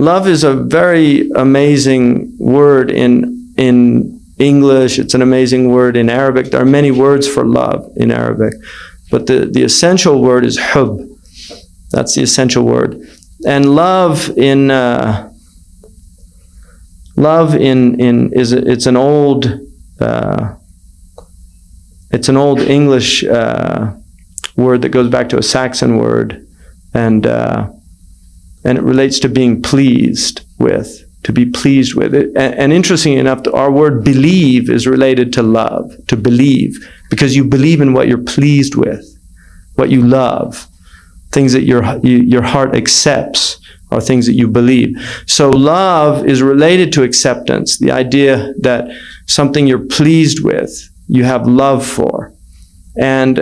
love is a very amazing word in English. It's an amazing word in Arabic. There are many words for love in Arabic, but the essential word is hub. That's the essential word. And love it's an old English word that goes back to a Saxon word, and it relates to being pleased with, to be pleased with it. And interestingly enough, our word believe is related to love, to believe, because you believe in what you're pleased with, what you love, things that your heart accepts are things that you believe. So love is related to acceptance, the idea that something you're pleased with, you have love for. And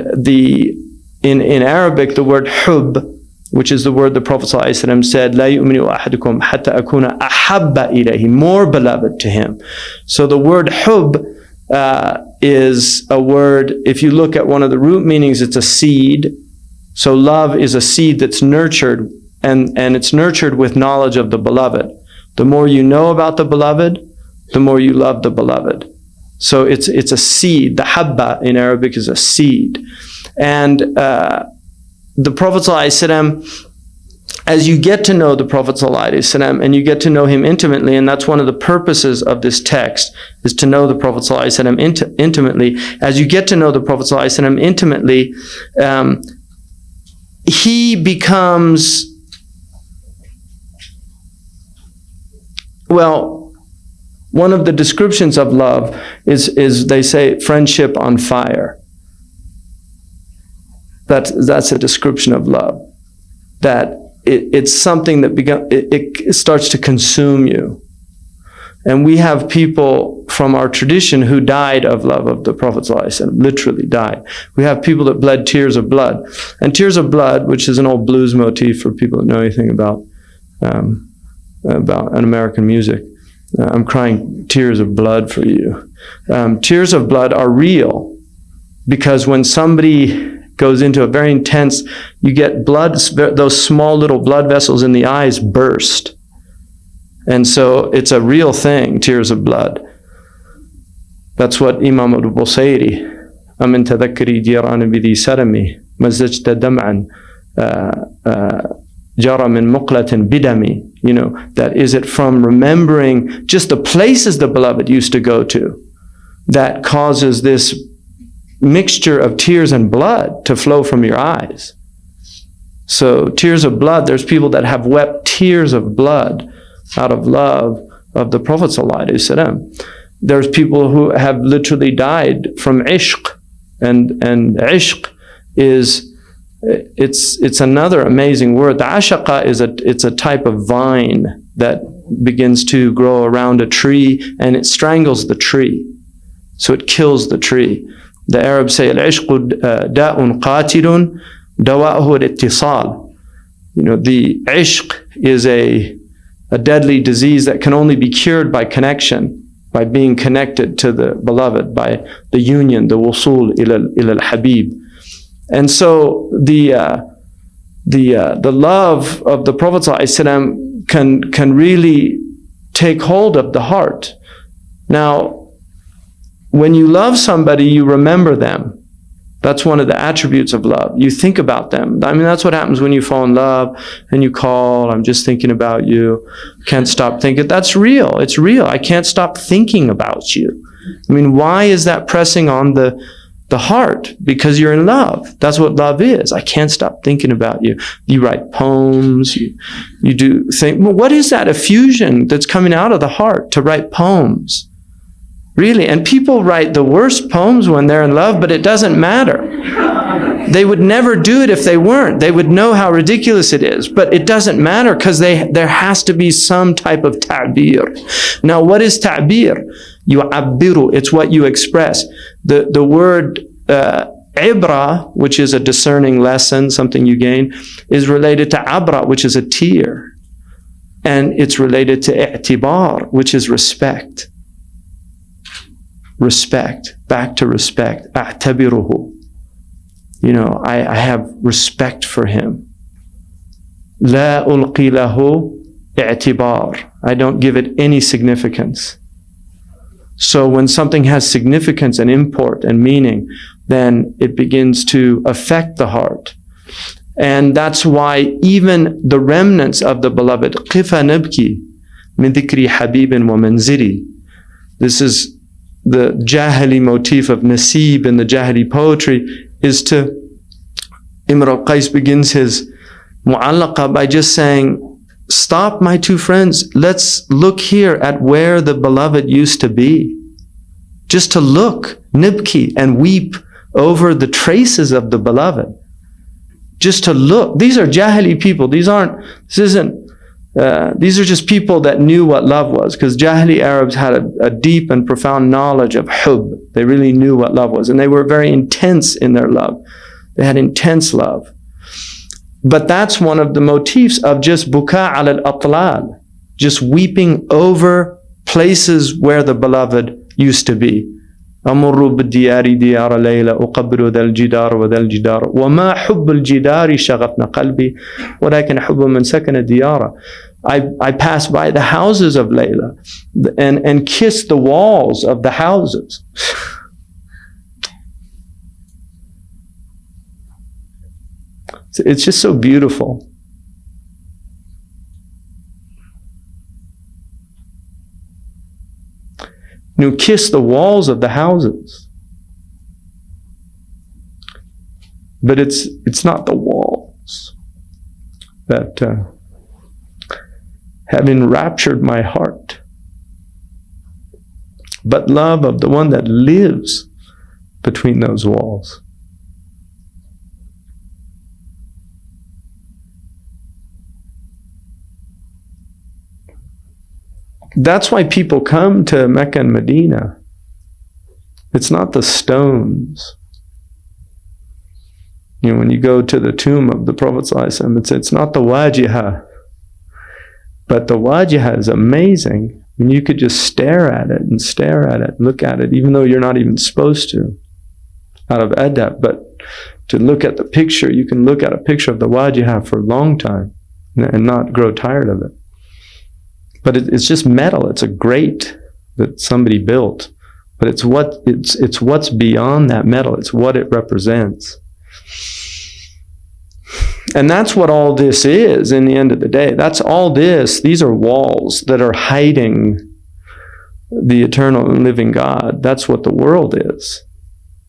in Arabic, the word hub, which is the word the Prophet ﷺ said, "La yu'minu ahadukum hatta akuna ahabba ilayhi," more beloved to him. So the word hub is a word, if you look at one of the root meanings, it's a seed. So love is a seed that's nurtured, and it's nurtured with knowledge of the beloved. The more you know about the beloved, the more you love the beloved. So it's a seed. The habba in Arabic is a seed. And the Prophet ﷺ, as you get to know the Prophet ﷺ, and you get to know him intimately, and that's one of the purposes of this text, is to know the Prophet ﷺ intimately. As you get to know the Prophet ﷺ intimately, he becomes, well, one of the descriptions of love is they say friendship on fire. That's a description of love. That it's something that it starts to consume you. And we have people from our tradition who died of love of the Prophet ﷺ, literally died. We have people that bled tears of blood. And tears of blood, which is an old blues motif for people that know anything about an American music. I'm crying tears of blood for you. Tears of blood are real, because when somebody goes into a very intense, you get blood, those small little blood vessels in the eyes burst. And so it's a real thing, tears of blood. That's what Imam al-Busayri, أَمِنْ تَذَكِّرِي جِيرَانِ بِذِي سَرَمِي مَزَّجْتَ دَمْعًا جَرَى مِنْ مُقْلَةٍ بِدَمِي. You know, that is it from remembering just the places the beloved used to go to that causes this mixture of tears and blood to flow from your eyes. So tears of blood, there's people that have wept tears of blood out of love of the Prophet ﷺ. There's people who have literally died from ishq, and ishq is, it's another amazing word. The ashaqa it's a type of vine that begins to grow around a tree, and it strangles the tree. So it kills the tree. The Arabs say, "Al-ishqu da'un qatilun, dawa'uhu al-ittisal." You know, the ishq is a deadly disease that can only be cured by connection, by being connected to the beloved, by the union, the wusul ila al-habib. And so the love of the Prophet ﷺ can really take hold of the heart. Now, when you love somebody, you remember them. That's one of the attributes of love. You think about them. I mean, that's what happens when you fall in love and you call, "I'm just thinking about you. Can't stop thinking." That's real. It's real. I can't stop thinking about you. I mean, why is that pressing on the heart? Because you're in love. That's what love is. I can't stop thinking about you. You write poems. You do think, well, what is that effusion that's coming out of the heart to write poems? Really, and people write the worst poems when they're in love, but it doesn't matter. They would never do it if they weren't. They would know how ridiculous it is, but it doesn't matter, because there has to be some type of ta'bir. Now, what is ta'bir? Yu'abbiru, it's what you express. The word ibra, which is a discerning lesson, something you gain, is related to abra, which is a tear. And it's related to i'tibar, which is respect. Respect, back to respect. A'tabiruhu. You know, I have respect for him. La ulqi lahu i'tibar. I don't give it any significance. So when something has significance and import and meaning, then it begins to affect the heart. And that's why even the remnants of the beloved, قِفَ نَبْكِي مِنْ ذِكْرِ حَبِيبٍ وَمَنْزِرِ. This is the Jahili motif of Nasib in the Jahili poetry, is to, Imr al-Qais begins his mu'allaqa by just saying, stop, my two friends, let's look here at where the beloved used to be. Just to look, nibki, and weep over the traces of the beloved. Just to look. These are Jahili people. These are just people that knew what love was, because Jahili Arabs had a deep and profound knowledge of hub. They really knew what love was, and they were very intense in their love. They had intense love. But that's one of the motifs of just buka al atlal, just weeping over places where the beloved used to be. أمر بالديار ديار ليلى أقبل ذا الجدار وذا الجدار وما حب الجدار شغفنا قلبي ولكن حب من سكن الديار. I pass by the houses of Layla and kiss the walls of the houses. It's just so beautiful. You kiss the walls of the houses. But it's not the walls that have enraptured my heart, but love of the one that lives between those walls. That's why people come to Mecca and Medina. It's not the stones. You know, when you go to the tomb of the Prophet ﷺ, it's not the wajihah. But the wajihah is amazing. I mean, you could just stare at it and look at it, even though you're not even supposed to, out of adab. But to look at the picture, you can look at a picture of the wajihah for a long time and not grow tired of it. But it's just metal. It's a grate that somebody built. But it's what's beyond that metal. It's what it represents. And that's what all this is in the end of the day. That's all this. These are walls that are hiding the eternal and living God. That's what the world is.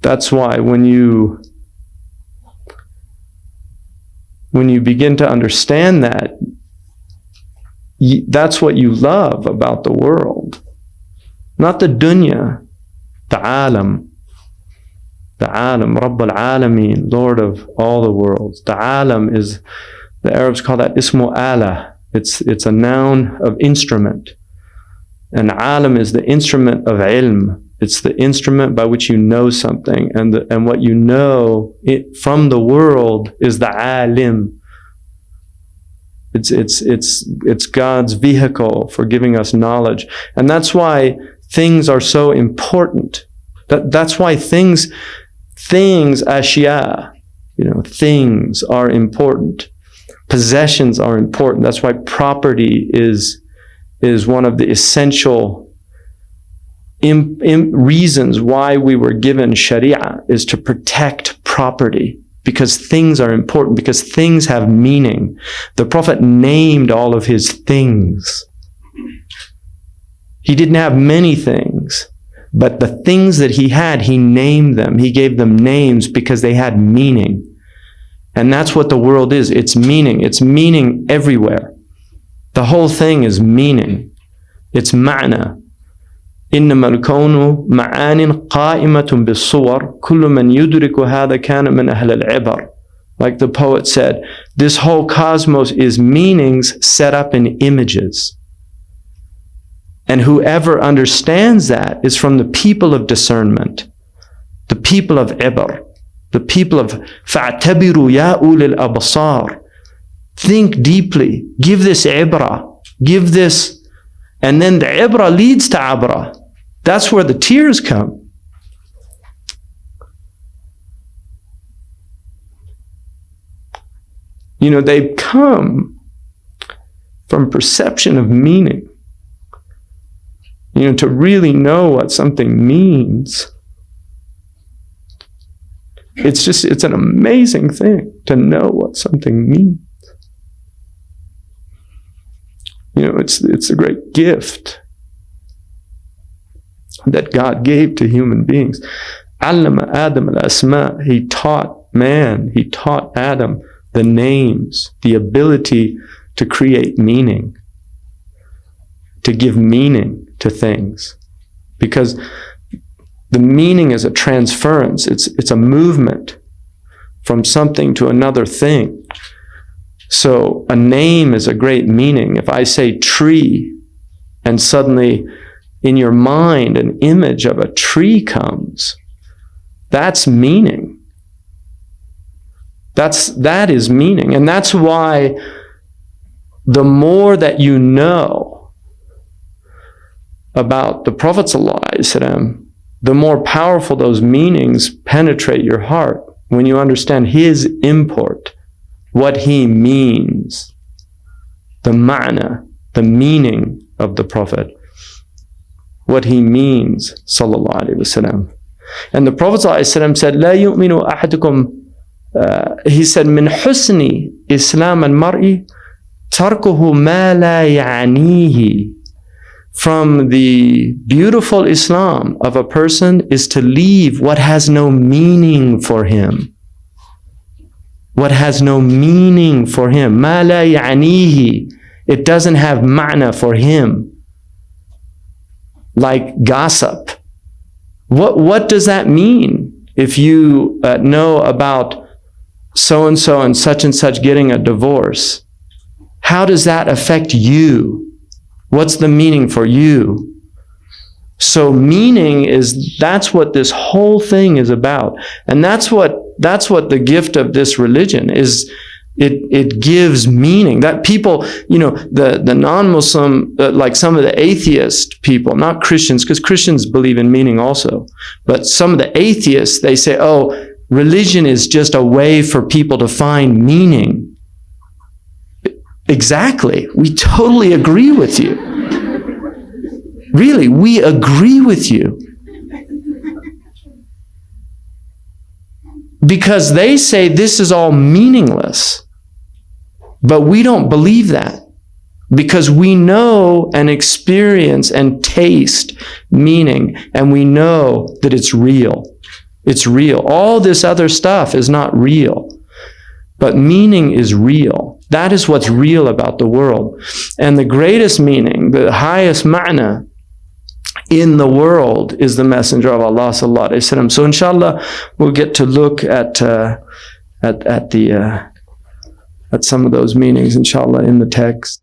That's why when you begin to understand that, that's what you love about the world. Not the dunya, the alam. The alam, Rabb al-Alameen, Lord of all the worlds. The alam is, the Arabs call that ismu ala. It's a noun of instrument. And alam is the instrument of ilm. It's the instrument by which you know something. And what you know from the world is the alim. It's God's vehicle for giving us knowledge. And that's why things are so important. That's why things, ashya, things are important. Possessions are important. That's why property is one of the essential reasons why we were given Sharia, is to protect property. Because things are important, because things have meaning. The Prophet named all of his things. He didn't have many things, but the things that he had, he named them. He gave them names because they had meaning. And that's what the world is. It's meaning. It's meaning everywhere. The whole thing is meaning. It's ma'na. إنما الكون معان قائمة بالصور كل من يدرك هذا كان من أهل العبر. Like the poet said, this whole cosmos is meanings set up in images. And whoever understands that is from the people of discernment, the people of ibar, the people of فَاعْتَبِرُوا يَا أُولِي الْأَبْصَارِ. Think deeply, give this ibra, give this, and then the ibra leads to abra. That's where the tears come. They come from perception of meaning. To really know what something means. It's an amazing thing to know what something means. It's a great gift that God gave to human beings. Allama Adam al-asma. He taught Adam the names, the ability to create meaning, to give meaning to things. Because the meaning is a transference. It's a movement from something to another thing. So a name is a great meaning. If I say tree, and suddenly in your mind an image of a tree comes, that's meaning. That is meaning. And that's why the more that you know about the Prophet ﷺ, the more powerful those meanings penetrate your heart when you understand his import, what he means, the ma'na, the meaning of the Prophet, what he means, sallallahu alaihi wasallam. And the Prophet ﷺ said, "La yu'minu ahadukum." He said, "Min husni Islam al-mar'i tarkuhu ma la ya'nihi." From the beautiful Islam of a person is to leave what has no meaning for him. What has no meaning for him. Ma la ya'nihi. It doesn't have ma'na for him. Like gossip. What does that mean? If you know about so-and-so and such getting a divorce, how does that affect you? What's the meaning for you? So meaning that's what this whole thing is about. And that's what the gift of this religion is. It gives meaning. That people, the non-Muslim, like some of the atheist people, not Christians, because Christians believe in meaning also, but some of the atheists, they say, oh, religion is just a way for people to find meaning. Exactly. We totally agree with you. Really, we agree with you. Because they say this is all meaningless. But we don't believe that. Because we know and experience and taste meaning, and we know that it's real. It's real. All this other stuff is not real. But meaning is real. That is what's real about the world. And the greatest meaning, the highest ma'na in the world is the Messenger of Allah sallallahu alaihi wasallam. So inshallah, we'll get to look at some of those meanings, inshallah, in the text.